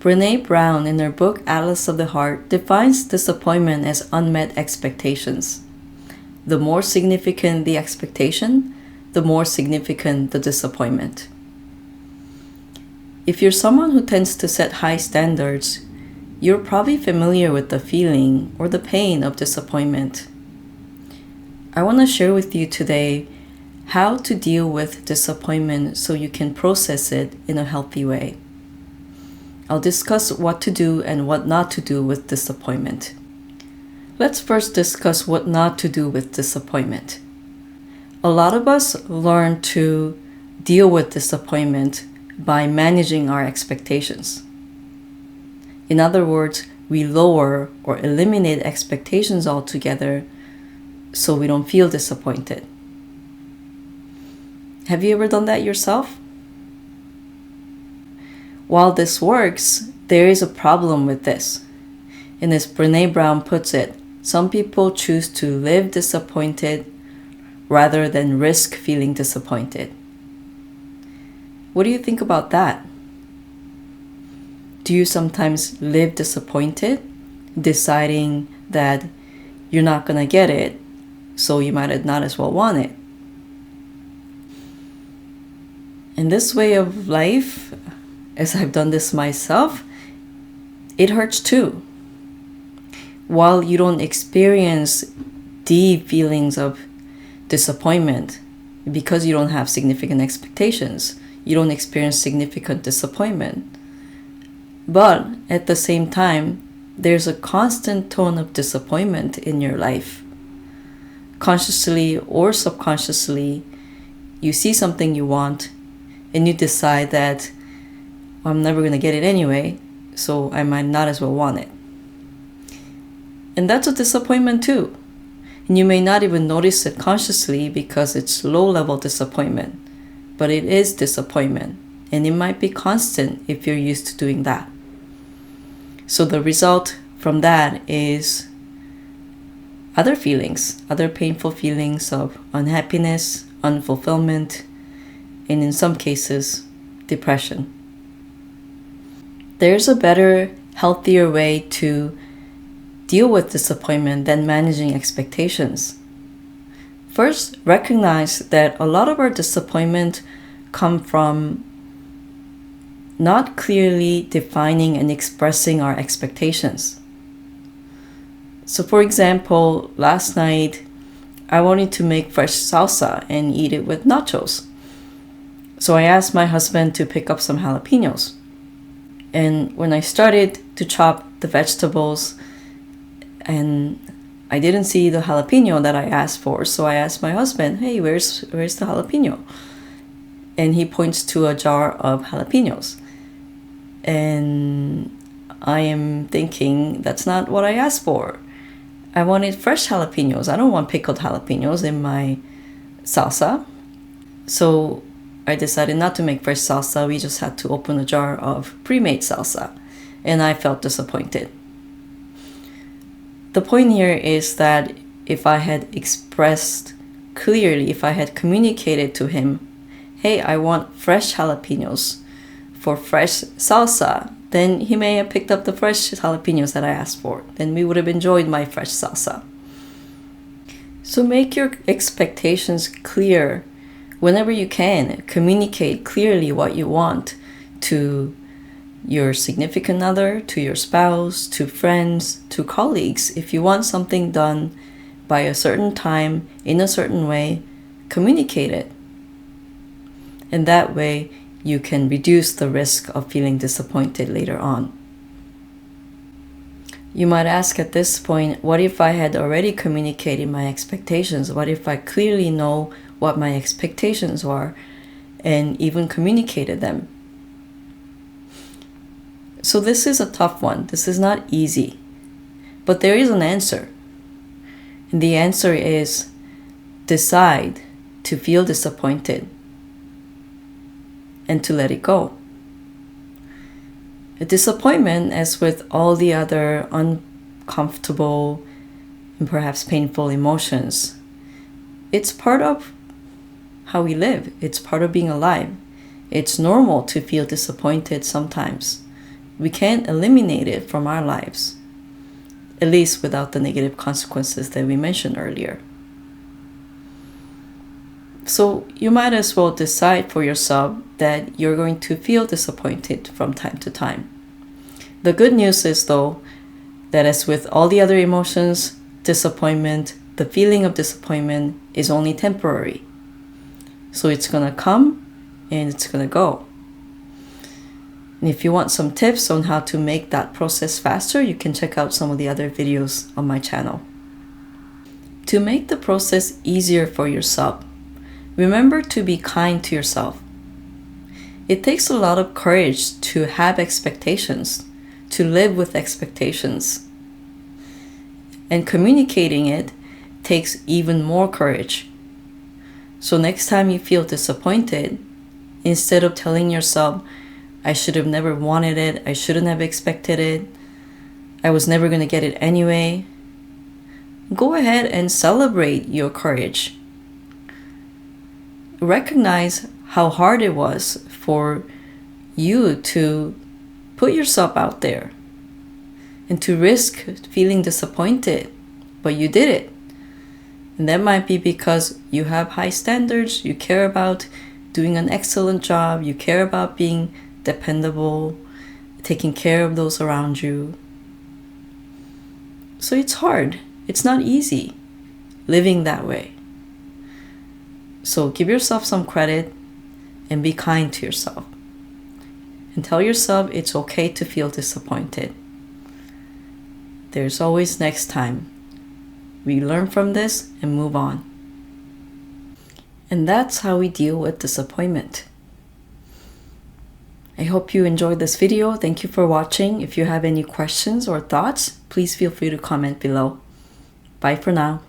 Brené Brown, in her book Atlas of the Heart, defines disappointment as unmet expectations. The more significant the expectation, the more significant the disappointment. If you're someone who tends to set high standards, you're probably familiar with the feeling or the pain of disappointment. I want to share with you today how to deal with disappointment so you can process it in a healthy way. I'll discuss what to do and what not to do with disappointment. Let's first discuss what not to do with disappointment. A lot of us learn to deal with disappointment by managing our expectations. In other words, we lower or eliminate expectations altogether so we don't feel disappointed. Have you ever done that yourself? While this works, there is a problem with this. And as Brené Brown puts it, some people choose to live disappointed rather than risk feeling disappointed. What do you think about that? Do you sometimes live disappointed, deciding that you're not going to get it, so you might not as well want it? In this way of life, as I've done this myself, it hurts too. While you don't experience deep feelings of disappointment because you don't have significant expectations, you don't experience significant disappointment. But at the same time, there's a constant tone of disappointment in your life. Consciously or subconsciously, you see something you want and you decide that I'm never going to get it anyway, so I might not as well want it. And that's a disappointment too. And you may not even notice it consciously because it's low-level disappointment, but it is disappointment, and it might be constant if you're used to doing that. So the result from that is other feelings, other painful feelings of unhappiness, unfulfillment, and in some cases, depression. There's a better, healthier way to deal with disappointment than managing expectations. First, recognize that a lot of our disappointment come from not clearly defining and expressing our expectations. So for example, last night, I wanted to make fresh salsa and eat it with nachos. So I asked my husband to pick up some jalapenos. And when I started to chop the vegetables, and I didn't see the jalapeno that I asked for, so I asked my husband, hey, where's the jalapeno? And he points to a jar of jalapenos. And I am thinking, that's not what I asked for. I wanted fresh jalapenos. I don't want pickled jalapenos in my salsa. So I decided not to make fresh salsa. We just had to open a jar of pre-made salsa. And I felt disappointed. The point here is that if I had expressed clearly, if I had communicated to him, hey, I want fresh jalapenos for fresh salsa, then he may have picked up the fresh jalapenos that I asked for. Then we would have enjoyed my fresh salsa. So make your expectations clear whenever you can. Communicate clearly what you want to your significant other, to your spouse, to friends, to colleagues. If you want something done by a certain time, in a certain way, communicate it. And that way, you can reduce the risk of feeling disappointed later on. You might ask at this point, what if I had already communicated my expectations? What if I clearly know what my expectations are and even communicated them? So this is a tough one. This is not easy. But there is an answer. And the answer is decide to feel disappointed and to let it go. A disappointment, as with all the other uncomfortable and perhaps painful emotions, it's part of how we live. It's part of being alive. It's normal to feel disappointed sometimes. We can't eliminate it from our lives, at least without the negative consequences that we mentioned earlier. So you might as well decide for yourself that you're going to feel disappointed from time to time. The good news is, though, that as with all the other emotions, disappointment, the feeling of disappointment is only temporary. So it's going to come and it's going to go. And if you want some tips on how to make that process faster, you can check out some of the other videos on my channel. To make the process easier for yourself, remember to be kind to yourself. It takes a lot of courage to have expectations, to live with expectations. And communicating it takes even more courage. So next time you feel disappointed, instead of telling yourself, I should have never wanted it, I shouldn't have expected it, I was never going to get it anyway, go ahead and celebrate your courage. Recognize how hard it was for you to put yourself out there and to risk feeling disappointed, but you did it. And that might be because you have high standards, you care about doing an excellent job, you care about being dependable, taking care of those around you. So it's hard. It's not easy living that way. So give yourself some credit and be kind to yourself. And tell yourself it's okay to feel disappointed. There's always next time. We learn from this and move on. And that's how we deal with disappointment. I hope you enjoyed this video. Thank you for watching. If you have any questions or thoughts, please feel free to comment below. Bye for now.